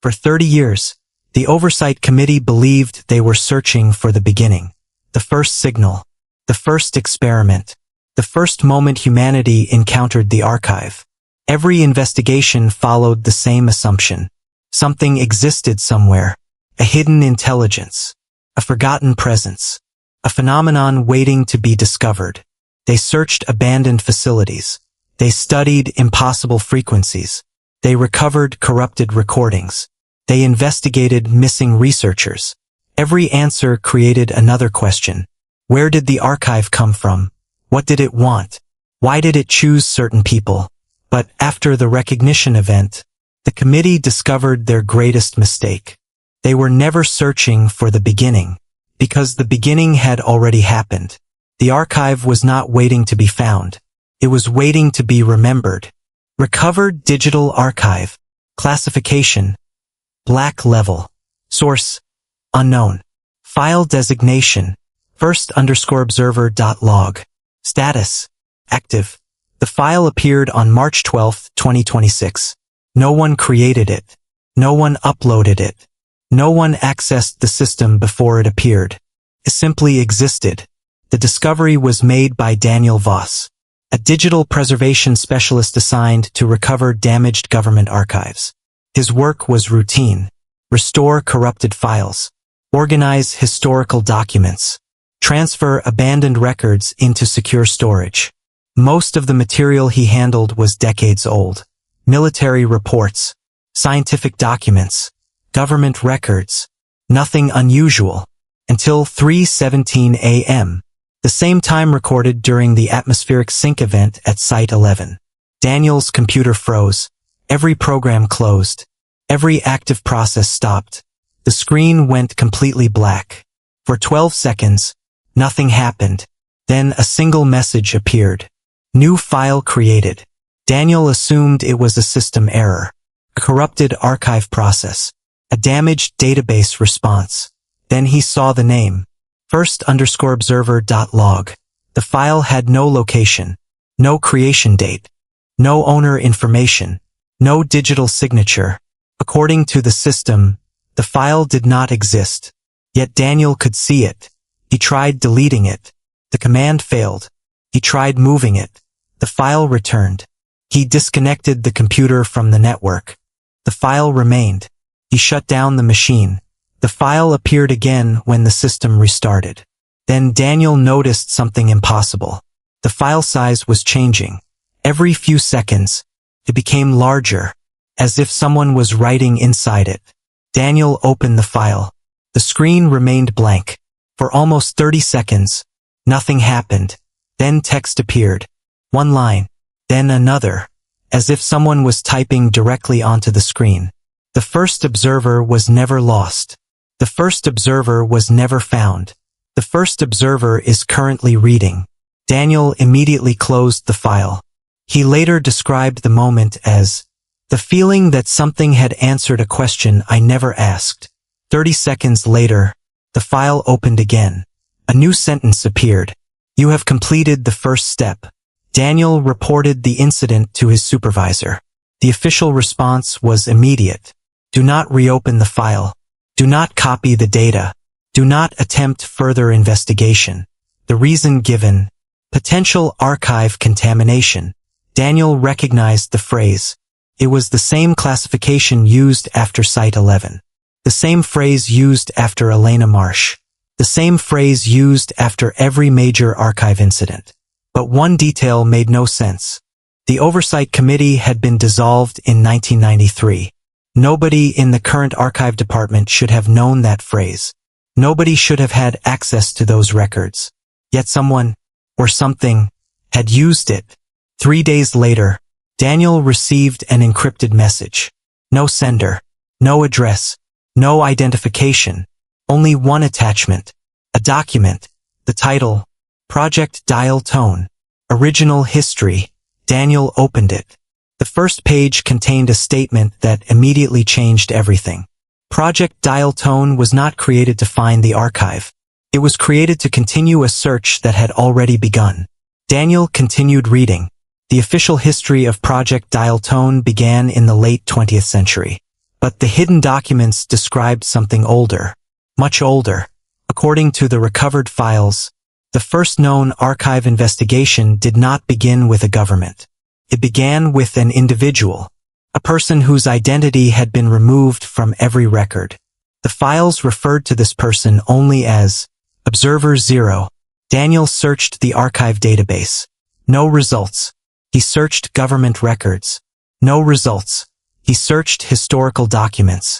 For 30 years, the Oversight Committee believed they were searching for the beginning, the first signal, the first experiment, the first moment humanity encountered the archive. Every investigation followed the same assumption. Something existed somewhere, a hidden intelligence, a forgotten presence, a phenomenon waiting to be discovered. They searched abandoned facilities. They studied impossible frequencies. They recovered corrupted recordings. They investigated missing researchers. Every answer created another question. Where did the archive come from? What did it want? Why did it choose certain people? But after the recognition event, the committee discovered their greatest mistake. They were never searching for the beginning, because the beginning had already happened. The archive was not waiting to be found. It was waiting to be remembered. Recovered digital archive. Classification: black level. Source: unknown. File designation: first_observer.log. Status: active. The file appeared on March 12, 2026. No one created it. No one uploaded it. No one accessed the system before it appeared. It simply existed. The discovery was made by Daniel Voss, a digital preservation specialist assigned to recover damaged government archives. His work was routine: restore corrupted files, organize historical documents, transfer abandoned records into secure storage. Most of the material he handled was decades old: military reports, scientific documents, government records. Nothing unusual. Until 3:17 a.m., the same time recorded during the atmospheric sink event at Site 11. Daniel's computer froze. Every program closed. Every active process stopped. The screen went completely black. For 12 seconds, nothing happened. Then a single message appeared. New file created. Daniel assumed it was a system error, a corrupted archive process, a damaged database response. Then he saw the name, first_observer.log. The file had no location, no creation date, no owner information, no digital signature. According to the system, the file did not exist. Yet Daniel could see it. He tried deleting it. The command failed. He tried moving it. The file returned. He disconnected the computer from the network. The file remained. He shut down the machine. The file appeared again when the system restarted. Then Daniel noticed something impossible. The file size was changing. Every few seconds, it became larger, as if someone was writing inside it. Daniel opened the file. The screen remained blank. For almost 30 seconds, nothing happened. Then text appeared. One line, then another, as if someone was typing directly onto the screen. The first observer was never lost. The first observer was never found. The first observer is currently reading. Daniel immediately closed the file. He later described the moment as the feeling that something had answered a question I never asked. 30 seconds later, the file opened again. A new sentence appeared. You have completed the first step. Daniel reported the incident to his supervisor. The official response was immediate. Do not reopen the file. Do not copy the data. Do not attempt further investigation. The reason given: potential archive contamination. Daniel recognized the phrase. It was the same classification used after Site 11. The same phrase used after Elena Marsh. The same phrase used after every major archive incident. But one detail made no sense. The Oversight Committee had been dissolved in 1993. Nobody in the current archive department should have known that phrase. Nobody should have had access to those records. Yet someone, or something, had used it. 3 days later, Daniel received an encrypted message. No sender, no address, no identification, only one attachment, a document, the title, Project Dial Tone, Original History. Daniel opened it. The first page contained a statement that immediately changed everything. Project Dial Tone was not created to find the archive. It was created to continue a search that had already begun. Daniel continued reading. The official history of Project Dial Tone began in the late 20th century. But the hidden documents described something older, much older. According to the recovered files, the first known archive investigation did not begin with a government. It began with an individual, a person whose identity had been removed from every record. The files referred to this person only as Observer Zero. Daniel searched the archive database. No results. He searched government records. No results. He searched historical documents.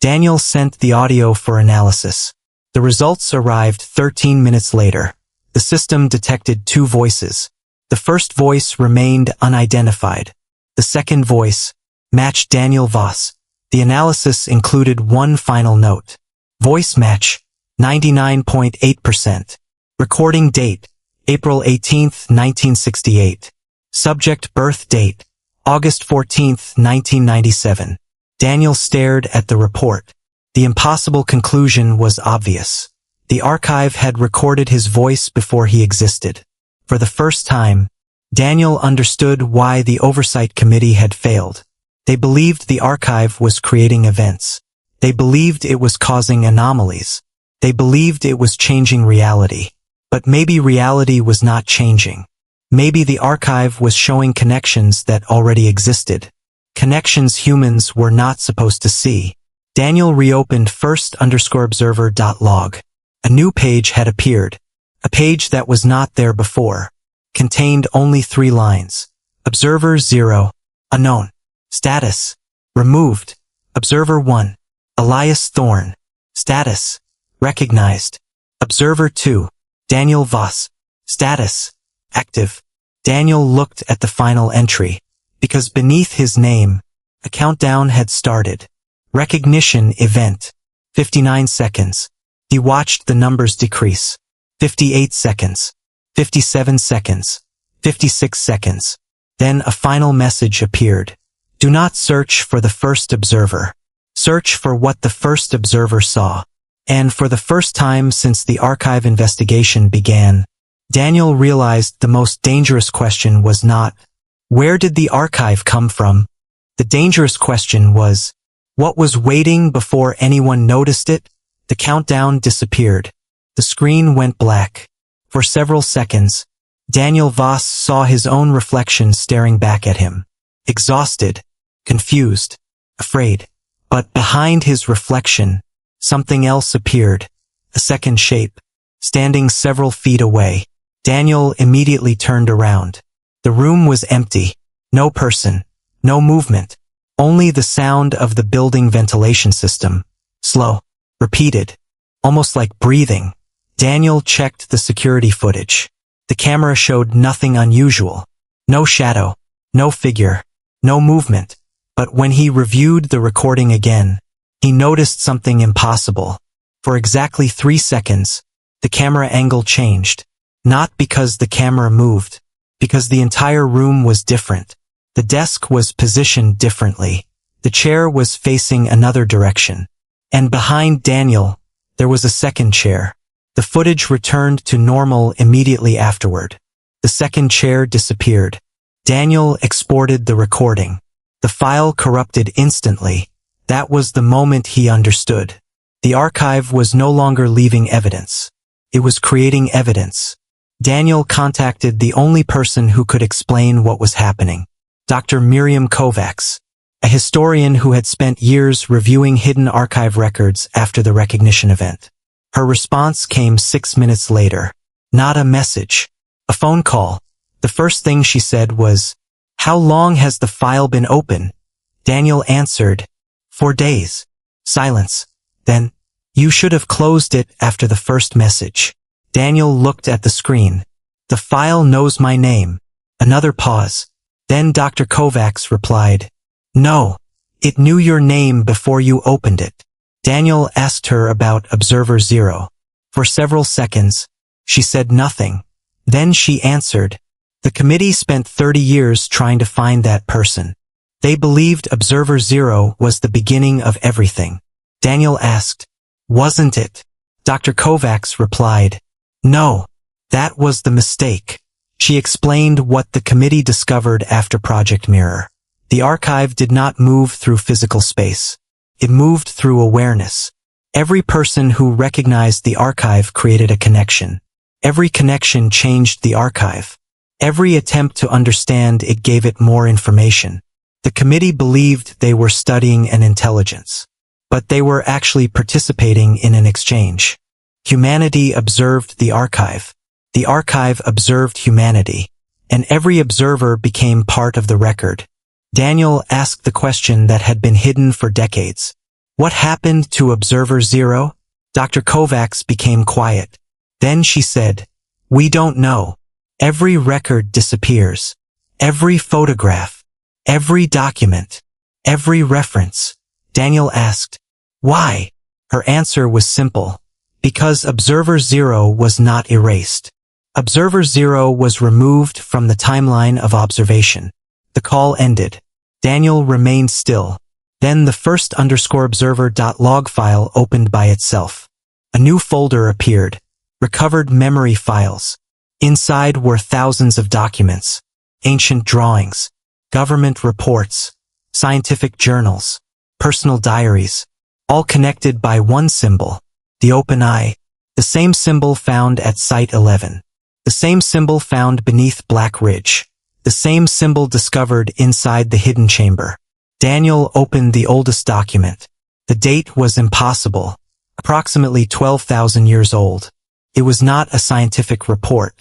Daniel sent the audio for analysis. The results arrived 13 minutes later. The system detected two voices. The first voice remained unidentified. The second voice matched Daniel Voss. The analysis included one final note. Voice match, 99.8%. Recording date, April 18, 1968. Subject birth date, August 14, 1997. Daniel stared at the report. The impossible conclusion was obvious. The archive had recorded his voice before he existed. For the first time, Daniel understood why the Oversight Committee had failed. They believed the archive was creating events. They believed it was causing anomalies. They believed it was changing reality. But maybe reality was not changing. Maybe the archive was showing connections that already existed. Connections humans were not supposed to see. Daniel reopened first_observer.log. A new page had appeared. A page that was not there before. Contained only 3 lines. Observer 0. Unknown. Status. Removed. Observer 1. Elias Thorne. Status. Recognized. Observer 2. Daniel Voss. Status. Active. Daniel looked at the final entry. Because beneath his name, a countdown had started. Recognition event. 59 seconds. He watched the numbers decrease. 58 seconds. 57 seconds. 56 seconds. Then a final message appeared. Do not search for the first observer. Search for what the first observer saw. And for the first time since the archive investigation began, Daniel realized the most dangerous question was not, where did the archive come from? The dangerous question was, what was waiting before anyone noticed it? The countdown disappeared. The screen went black. For several seconds, Daniel Voss saw his own reflection staring back at him. Exhausted, confused, afraid. But behind his reflection, something else appeared. A second shape, standing several feet away. Daniel immediately turned around. The room was empty. No person. No movement. Only the sound of the building ventilation system. Slow. Repeated. Almost like breathing. Daniel checked the security footage. The camera showed nothing unusual. No shadow. No figure. No movement. But when he reviewed the recording again, he noticed something impossible. For exactly 3 seconds, the camera angle changed. Not because the camera moved. Because the entire room was different. The desk was positioned differently. The chair was facing another direction. And behind Daniel, there was a second chair. The footage returned to normal immediately afterward. The second chair disappeared. Daniel exported the recording. The file corrupted instantly. That was the moment he understood. The archive was no longer leaving evidence. It was creating evidence. Daniel contacted the only person who could explain what was happening. Dr. Miriam Kovacs, a historian who had spent years reviewing hidden archive records after the recognition event. Her response came 6 minutes later. Not a message. A phone call. The first thing she said was, "How long has the file been open?" Daniel answered, 4 days. Silence. Then, "You should have closed it after the first message." Daniel looked at the screen. "The file knows my name." Another pause. Then Dr. Kovacs replied, "No, it knew your name before you opened it." Daniel asked her about Observer Zero. For several seconds, she said nothing. Then she answered, "The committee spent 30 years trying to find that person. They believed Observer Zero was the beginning of everything." Daniel asked, "Wasn't it?" Dr. Kovacs replied, "No, that was the mistake." She explained what the committee discovered after Project Mirror. The archive did not move through physical space. It moved through awareness. Every person who recognized the archive created a connection. Every connection changed the archive. Every attempt to understand it gave it more information. The committee believed they were studying an intelligence, but they were actually participating in an exchange. Humanity observed the archive. The archive observed humanity, and every observer became part of the record. Daniel asked the question that had been hidden for decades. What happened to Observer Zero? Dr. Kovacs became quiet. Then she said, "We don't know. Every record disappears. Every photograph. Every document. Every reference." Daniel asked, "Why?" Her answer was simple. Because Observer Zero was not erased. Observer Zero was removed from the timeline of observation. The call ended. Daniel remained still. Then the first _observer.log file opened by itself. A new folder appeared. Recovered memory files. Inside were thousands of documents. Ancient drawings. Government reports. Scientific journals. Personal diaries. All connected by one symbol. The open eye. The same symbol found at Site 11. The same symbol found beneath Black Ridge. The same symbol discovered inside the hidden chamber. Daniel opened the oldest document. The date was impossible. Approximately 12,000 years old. It was not a scientific report.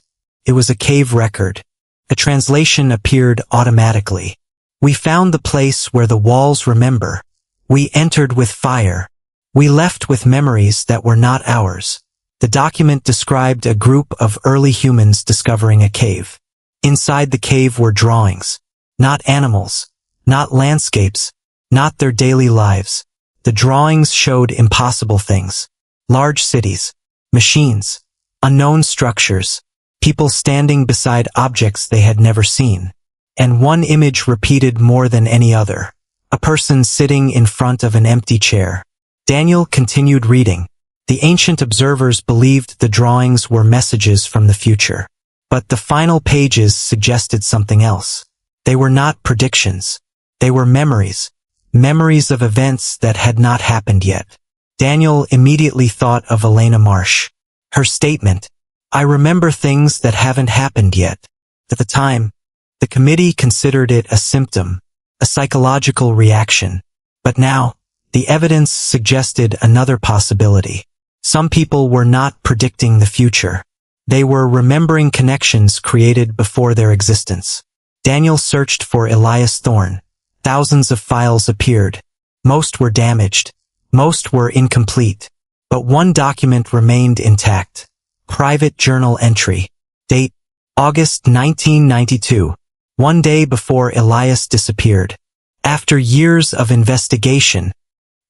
It was a cave record. A translation appeared automatically. "We found the place where the walls remember. We entered with fire. We left with memories that were not ours." The document described a group of early humans discovering a cave. Inside the cave were drawings. Not animals. Not landscapes. Not their daily lives. The drawings showed impossible things. Large cities. Machines. Unknown structures. People standing beside objects they had never seen. And one image repeated more than any other. A person sitting in front of an empty chair. Daniel continued reading. The ancient observers believed the drawings were messages from the future. But the final pages suggested something else. They were not predictions. They were memories. Memories of events that had not happened yet. Daniel immediately thought of Elena Marsh. Her statement, "I remember things that haven't happened yet." At the time, the committee considered it a symptom, a psychological reaction. But now, the evidence suggested another possibility. Some people were not predicting the future. They were remembering connections created before their existence. Daniel searched for Elias Thorne. Thousands of files appeared. Most were damaged. Most were incomplete. But one document remained intact. Private journal entry. Date, August 1992. One day before Elias disappeared. After years of investigation,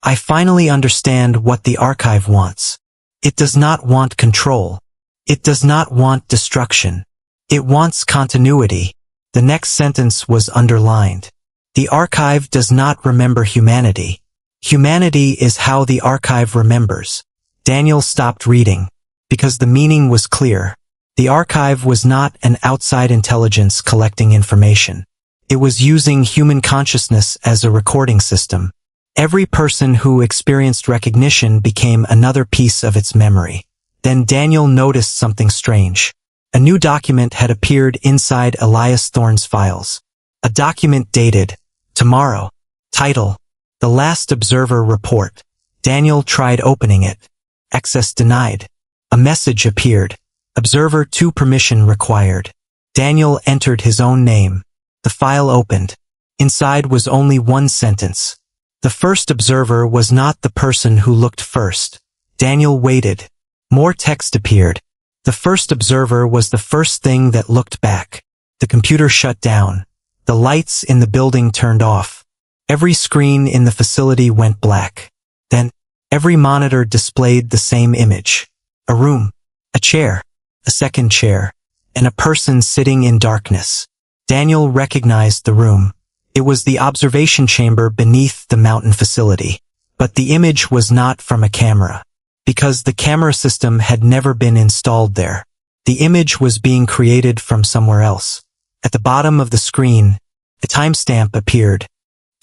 I finally understand what the archive wants. It does not want control. It does not want destruction. It wants continuity. The next sentence was underlined. The archive does not remember humanity. Humanity is how the archive remembers. Daniel stopped reading, because the meaning was clear. The archive was not an outside intelligence collecting information. It was using human consciousness as a recording system. Every person who experienced recognition became another piece of its memory. Then Daniel noticed something strange. A new document had appeared inside Elias Thorne's files. A document dated, tomorrow. Title, The Last Observer Report. Daniel tried opening it. Access denied. A message appeared. Observer 2 permission required. Daniel entered his own name. The file opened. Inside was only one sentence. The first observer was not the person who looked first. Daniel waited. More text appeared. The first observer was the first thing that looked back. The computer shut down. The lights in the building turned off. Every screen in the facility went black. Then, every monitor displayed the same image. A room, a chair, a second chair, and a person sitting in darkness. Daniel recognized the room. It was the observation chamber beneath the mountain facility. But the image was not from a camera. Because the camera system had never been installed there. The image was being created from somewhere else. At the bottom of the screen, a timestamp appeared.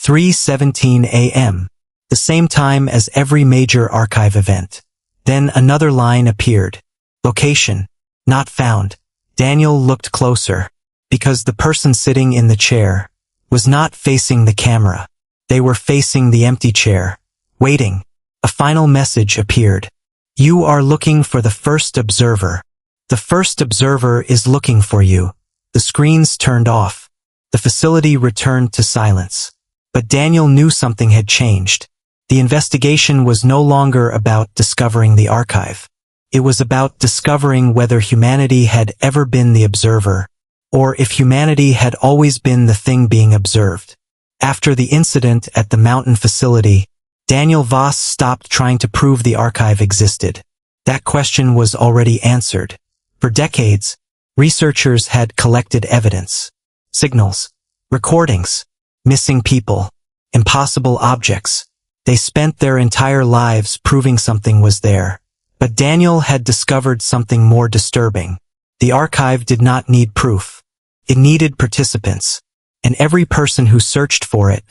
3:17 a.m. the same time as every major archive event. Then another line appeared. Location, not found. Daniel looked closer, because the person sitting in the chair was not facing the camera. They were facing the empty chair, waiting. A final message appeared. You are looking for the first observer. The first observer is looking for you. The screens turned off. The facility returned to silence. But Daniel knew something had changed. The investigation was no longer about discovering the archive. It was about discovering whether humanity had ever been the observer, or if humanity had always been the thing being observed. After the incident at the mountain facility, Daniel Voss stopped trying to prove the archive existed. That question was already answered. For decades, researchers had collected evidence, signals, recordings, missing people, impossible objects. They spent their entire lives proving something was there. But Daniel had discovered something more disturbing. The archive did not need proof. It needed participants. And every person who searched for it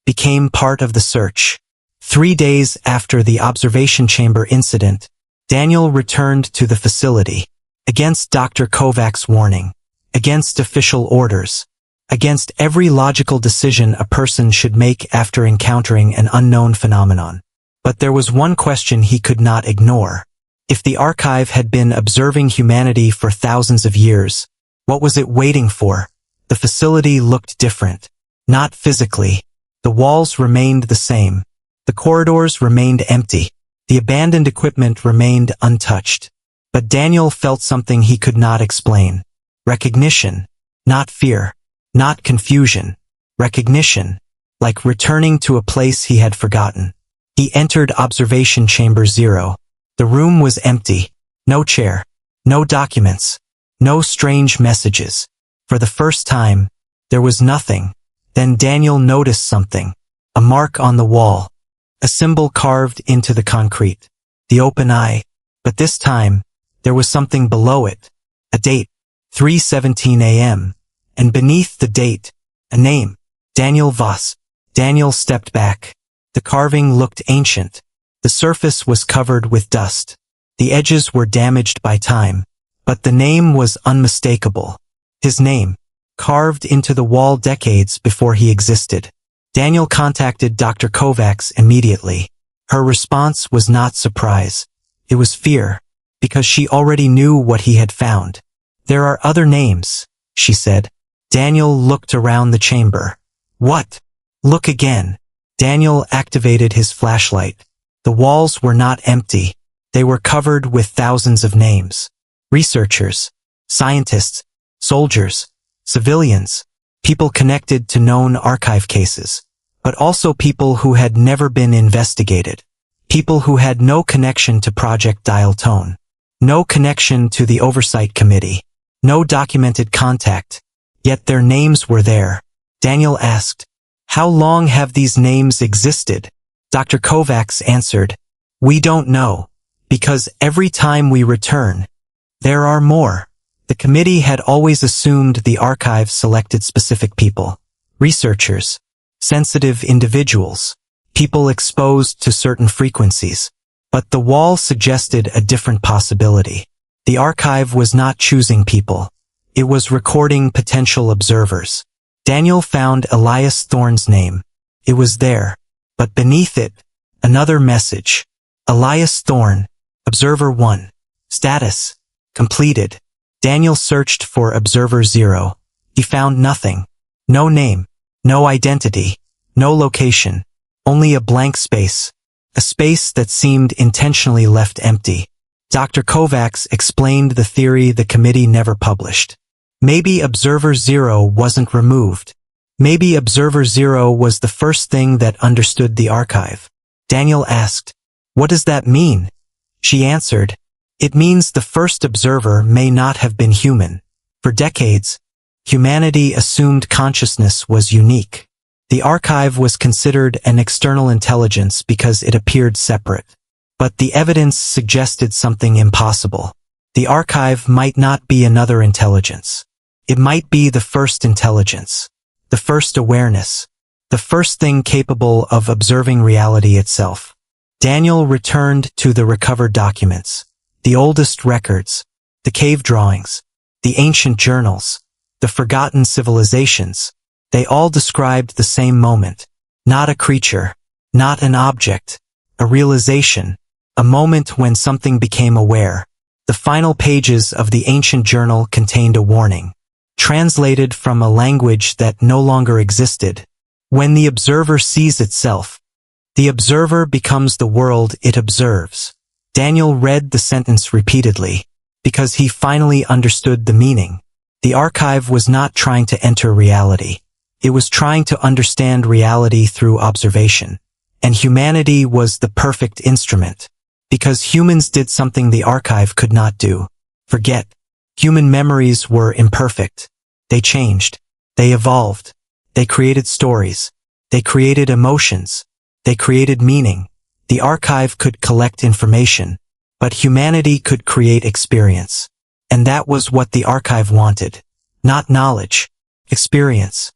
became part of the search. 3 days after the observation chamber incident, Daniel returned to the facility. Against Dr. Kovac's warning. Against official orders. Against every logical decision a person should make after encountering an unknown phenomenon. But there was one question he could not ignore. If the archive had been observing humanity for thousands of years, what was it waiting for? The facility looked different. Not physically. The walls remained the same. The corridors remained empty. The abandoned equipment remained untouched. But Daniel felt something he could not explain. Recognition. Not fear. Not confusion. Recognition. Like returning to a place he had forgotten. He entered Observation Chamber 0. The room was empty. No chair. No documents. No strange messages. For the first time, there was nothing. Then Daniel noticed something. A mark on the wall. A symbol carved into the concrete. The open eye. But this time, there was something below it. A date. 3:17 a.m. And beneath the date, a name. Daniel Voss. Daniel stepped back. The carving looked ancient. The surface was covered with dust. The edges were damaged by time. But the name was unmistakable. His name, carved into the wall decades before he existed. Daniel contacted Dr. Kovacs immediately. Her response was not surprise. It was fear, because she already knew what he had found. There are other names, she said. Daniel looked around the chamber. What? Look again. Daniel activated his flashlight. The walls were not empty. They were covered with thousands of names. Researchers, scientists, soldiers, civilians, people connected to known archive cases, but also people who had never been investigated. People who had no connection to Project Dial Tone. No connection to the Oversight Committee. No documented contact. Yet their names were there. Daniel asked, how long have these names existed? Dr. Kovacs answered, we don't know, because every time we return, there are more. The committee had always assumed the archive selected specific people, researchers, sensitive individuals, people exposed to certain frequencies. But the wall suggested a different possibility. The archive was not choosing people. It was recording potential observers. Daniel found Elias Thorne's name. It was there. But beneath it, another message. Elias Thorne, Observer 1. Status. Completed. Daniel searched for Observer 0. He found nothing. No name. No identity. No location. Only a blank space. A space that seemed intentionally left empty. Dr. Kovacs explained the theory the committee never published. Maybe Observer 0 wasn't removed. Maybe Observer 0 was the first thing that understood the archive. Daniel asked, what does that mean? She answered, it means the first observer may not have been human. For decades, humanity assumed consciousness was unique. The archive was considered an external intelligence because it appeared separate. But the evidence suggested something impossible. The archive might not be another intelligence. It might be the first intelligence, the first awareness, the first thing capable of observing reality itself. Daniel returned to the recovered documents, the oldest records, the cave drawings, the ancient journals, the forgotten civilizations. They all described the same moment. Not a creature, not an object, a realization, a moment when something became aware. The final pages of the ancient journal contained a warning, translated from a language that no longer existed. When the observer sees itself, the observer becomes the world it observes. Daniel read the sentence repeatedly, because he finally understood the meaning. The archive was not trying to enter reality. It was trying to understand reality through observation. And humanity was the perfect instrument. Because humans did something the archive could not do. Forget. Human memories were imperfect. They changed. They evolved. They created stories. They created emotions. They created meaning. The archive could collect information, but humanity could create experience. And that was what the archive wanted. Not knowledge. Experience.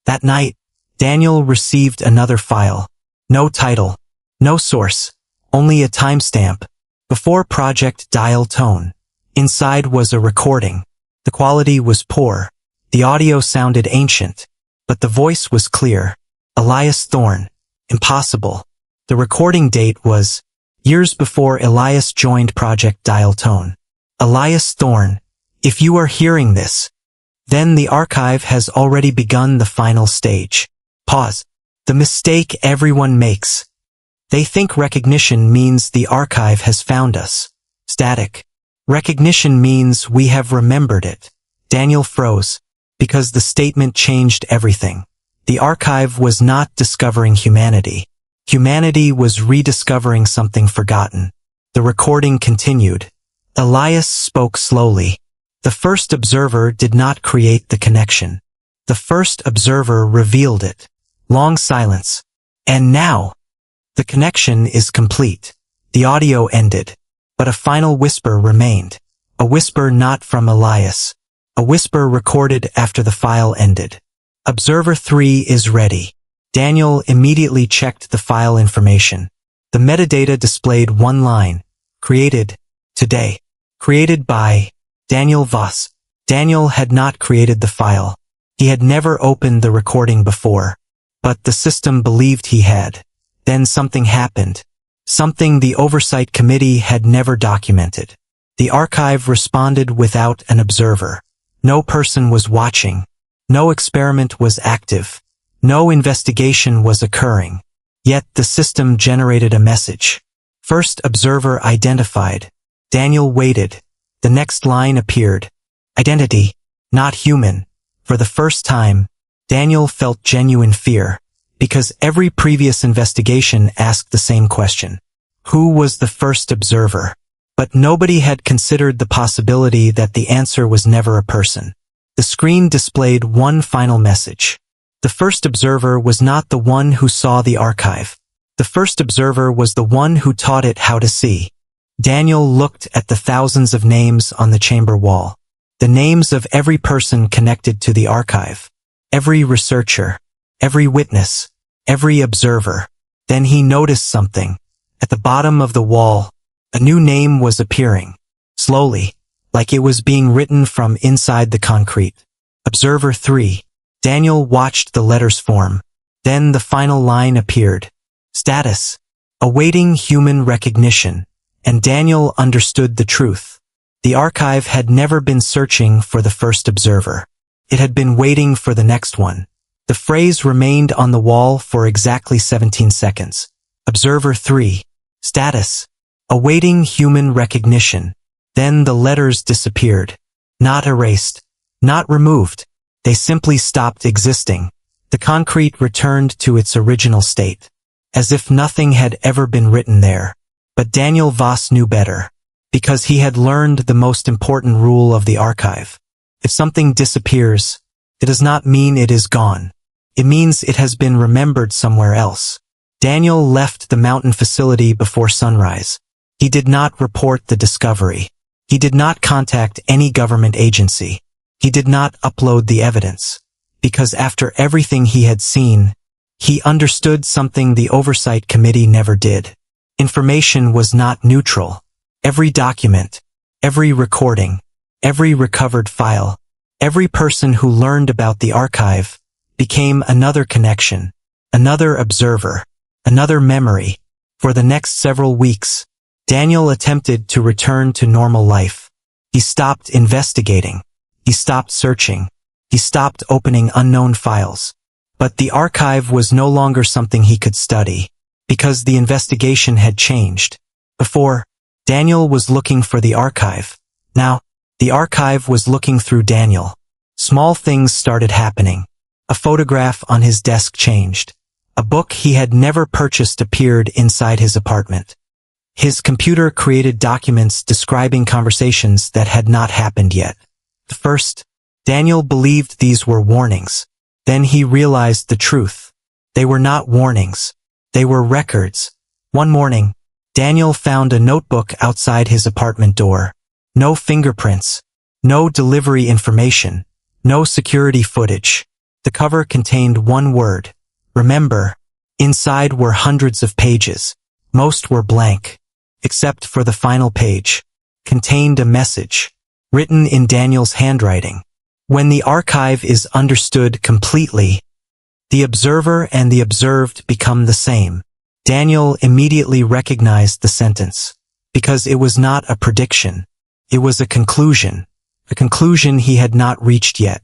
That night, Daniel received another file. No title. No source. Only a timestamp. Before Project Dial Tone. Inside was a recording. The quality was poor. The audio sounded ancient. But the voice was clear. Elias Thorne. Impossible. The recording date was years before Elias joined Project Dial Tone. Elias Thorne, if you are hearing this, then the archive has already begun the final stage. Pause. The mistake everyone makes. They think recognition means the archive has found us. Static. Recognition means we have remembered it. Daniel froze, because the statement changed everything. The archive was not discovering humanity. Humanity was rediscovering something forgotten. The recording continued. Elias spoke slowly. The first observer did not create the connection. The first observer revealed it. Long silence. And now, the connection is complete. The audio ended. But a final whisper remained. A whisper not from Elias. A whisper recorded after the file ended. Observer 3 is ready. Daniel immediately checked the file information. The metadata displayed one line. Created. Today. Created by Daniel Voss. Daniel had not created the file. He had never opened the recording before. But the system believed he had. Then something happened. Something the Oversight Committee had never documented. The archive responded without an observer. No person was watching. No experiment was active. No investigation was occurring. Yet the system generated a message. First observer identified. Daniel waited. The next line appeared. Identity. Not human. For the first time, Daniel felt genuine fear, because every previous investigation asked the same question. Who was the first observer? But nobody had considered the possibility that the answer was never a person. The screen displayed one final message. The first observer was not the one who saw the archive. The first observer was the one who taught it how to see. Daniel looked at the thousands of names on the chamber wall. The names of every person connected to the archive. Every researcher. Every witness. Every observer. Then he noticed something. At the bottom of the wall, a new name was appearing. Slowly, like it was being written from inside the concrete. Observer 3. Daniel watched the letters form. Then the final line appeared. Status. Awaiting human recognition. And Daniel understood the truth. The archive had never been searching for the first observer. It had been waiting for the next one. The phrase remained on the wall for exactly 17 seconds. Observer 3. Status. Awaiting human recognition. Then the letters disappeared. Not erased. Not removed. They simply stopped existing. The concrete returned to its original state. As if nothing had ever been written there. But Daniel Voss knew better. Because he had learned the most important rule of the archive. If something disappears, it does not mean it is gone. It means it has been remembered somewhere else. Daniel left the mountain facility before sunrise. He did not report the discovery. He did not contact any government agency. He did not upload the evidence. Because after everything he had seen, He understood something the Oversight Committee never did. Information was not neutral. Every document, every recording, every recovered file, every person who learned about the archive became another connection, another observer, another memory. For the next several weeks, Daniel attempted to return to normal life. He stopped investigating. He stopped searching. He stopped opening unknown files. But the archive was no longer something he could study, because the investigation had changed. Before, Daniel was looking for the archive. Now, the archive was looking through Daniel. Small things started happening. A photograph on his desk changed. A book he had never purchased appeared inside his apartment. His computer created documents describing conversations that had not happened yet. At first, Daniel believed these were warnings. Then he realized the truth. They were not warnings. They were records. One morning, Daniel found a notebook outside his apartment door. No fingerprints. No delivery information. No security footage. The cover contained one word. Remember. Inside were hundreds of pages. Most were blank. Except for the final page. Contained a message. Written in Daniel's handwriting. When the archive is understood completely, the observer and the observed become the same. Daniel immediately recognized the sentence, because it was not a prediction. It was a conclusion he had not reached yet.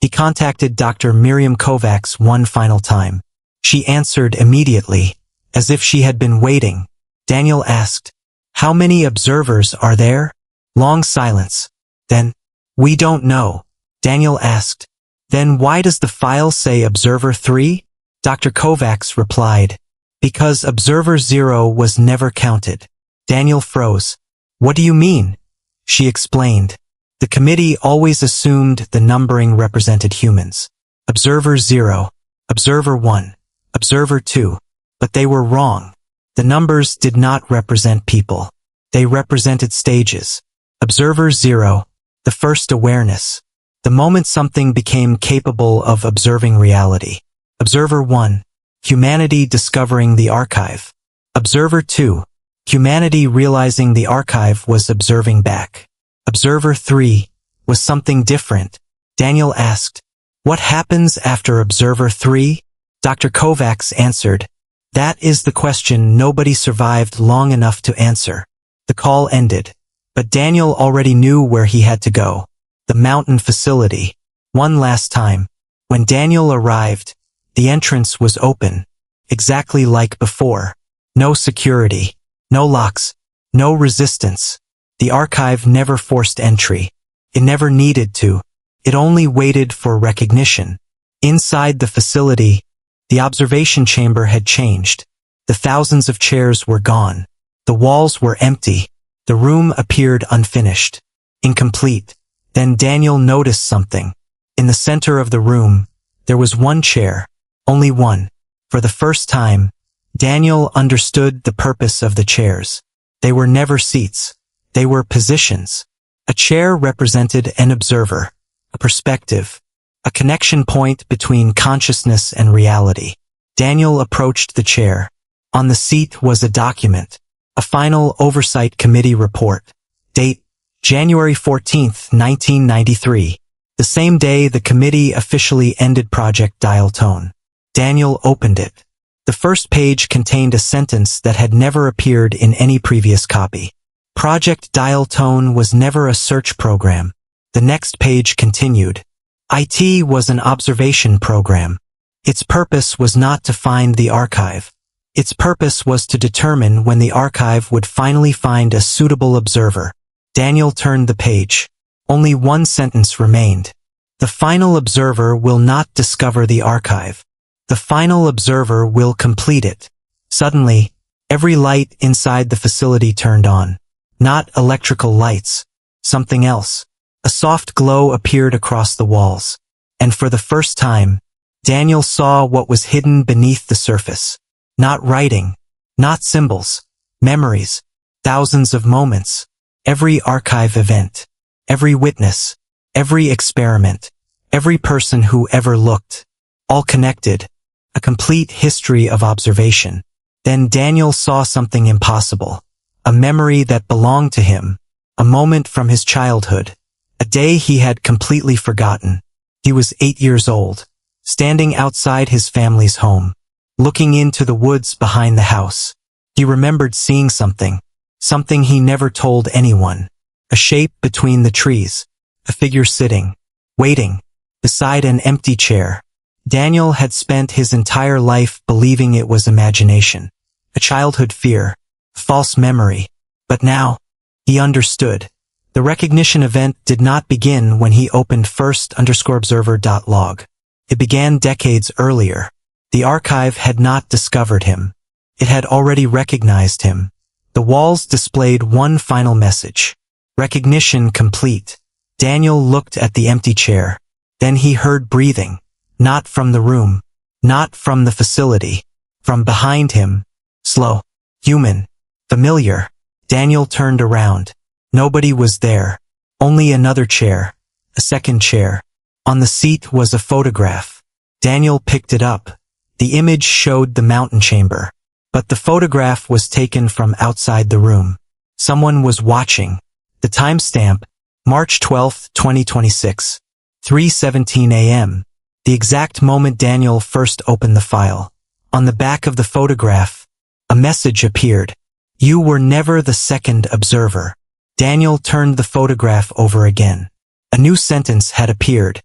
He contacted Dr. Miriam Kovacs one final time. She answered immediately, as if she had been waiting. Daniel asked, "How many observers are there?" Long silence. Then, "We don't know." Daniel asked, "Then why does the file say Observer 3? Dr. Kovacs replied, "Because Observer 0 was never counted." Daniel froze. "What do you mean?" She explained. The committee always assumed the numbering represented humans. Observer 0, Observer 1, Observer 2. But they were wrong. The numbers did not represent people. They represented stages. Observer 0, the first awareness. The moment something became capable of observing reality. Observer 1, humanity discovering the archive. Observer 2, humanity realizing the archive was observing back. Observer 3 was something different. Daniel asked, "What happens after Observer 3? Dr. Kovacs answered, "That is the question nobody survived long enough to answer." The call ended. But Daniel already knew where he had to go. The mountain facility. One last time. When Daniel arrived, the entrance was open. Exactly like before. No security. No locks. No resistance. The archive never forced entry. It never needed to. It only waited for recognition. Inside the facility, the observation chamber had changed. The thousands of chairs were gone. The walls were empty. The room appeared unfinished. Incomplete. Then Daniel noticed something. In the center of the room, there was one chair. Only one. For the first time, Daniel understood the purpose of the chairs. They were never seats. They were positions. A chair represented an observer, a perspective, a connection point between consciousness and reality. Daniel approached the chair. On the seat was a document, a final Oversight Committee report. Date, January 14, 1993. The same day the committee officially ended Project Dial Tone. Daniel opened it. The first page contained a sentence that had never appeared in any previous copy. Project Dial Tone was never a search program. The next page continued. IT was an observation program. Its purpose was not to find the archive. Its purpose was to determine when the archive would finally find a suitable observer. Daniel turned the page. Only one sentence remained. The final observer will not discover the archive. The final observer will complete it. Suddenly, every light inside the facility turned on. Not electrical lights. Something else. A soft glow appeared across the walls. And for the first time, Daniel saw what was hidden beneath the surface. Not writing. Not symbols. Memories. Thousands of moments. Every archive event. Every witness. Every experiment. Every person who ever looked. All connected. a complete history of observation. Then Daniel saw something impossible, a memory that belonged to him, a moment from his childhood, a day he had completely forgotten. He was 8 years old, standing outside his family's home, looking into the woods behind the house. He remembered seeing something he never told anyone, a shape between the trees, a figure sitting, waiting, beside an empty chair. Daniel had spent his entire life believing it was imagination, a childhood fear, a false memory. But now, he understood. The recognition event did not begin when he opened first_observer.log. It began decades earlier. The archive had not discovered him. It had already recognized him. The walls displayed one final message. Recognition complete. Daniel looked at the empty chair. Then he heard breathing. Not from the room. Not from the facility. From behind him. Slow. Human. Familiar. Daniel turned around. Nobody was there. Only another chair. A second chair. On the seat was a photograph. Daniel picked it up. The image showed the mountain chamber. But the photograph was taken from outside the room. Someone was watching. The timestamp, March 12, 2026, 3:17 a.m. The exact moment Daniel first opened the file. On the back of the photograph, a message appeared. You were never the second observer. Daniel turned the photograph over again. A new sentence had appeared.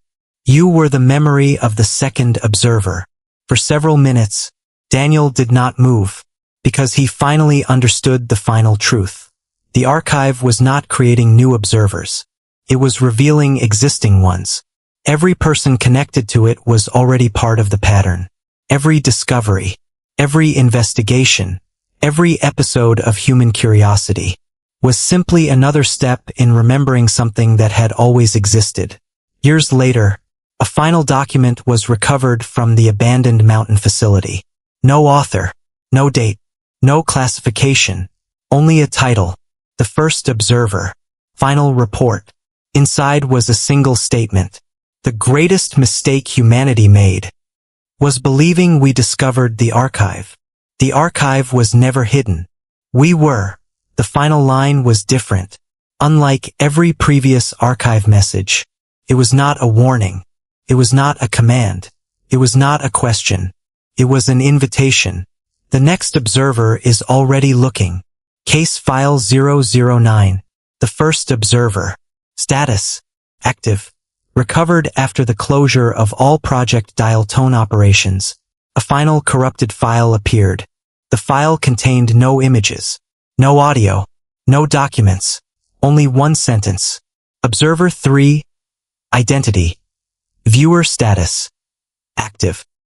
You were the memory of the second observer. For several minutes, Daniel did not move, because he finally understood the final truth. The archive was not creating new observers. It was revealing existing ones. Every person connected to it was already part of the pattern. Every discovery, every investigation, every episode of human curiosity was simply another step in remembering something that had always existed. Years later, a final document was recovered from the abandoned mountain facility. No author, no date, no classification, only a title, The First Observer, Final Report. Inside was a single statement. The greatest mistake humanity made was believing we discovered the archive. The archive was never hidden. We were. The final line was different. Unlike every previous archive message, it was not a warning. It was not a command. It was not a question. It was an invitation. The next observer is already looking. Case file 009. The first observer. Status. Active. Recovered after the closure of all Project Dial Tone operations. A final corrupted file appeared. The file contained no images, no audio, no documents, only one sentence. Observer 3. Identity. Viewer status. Active.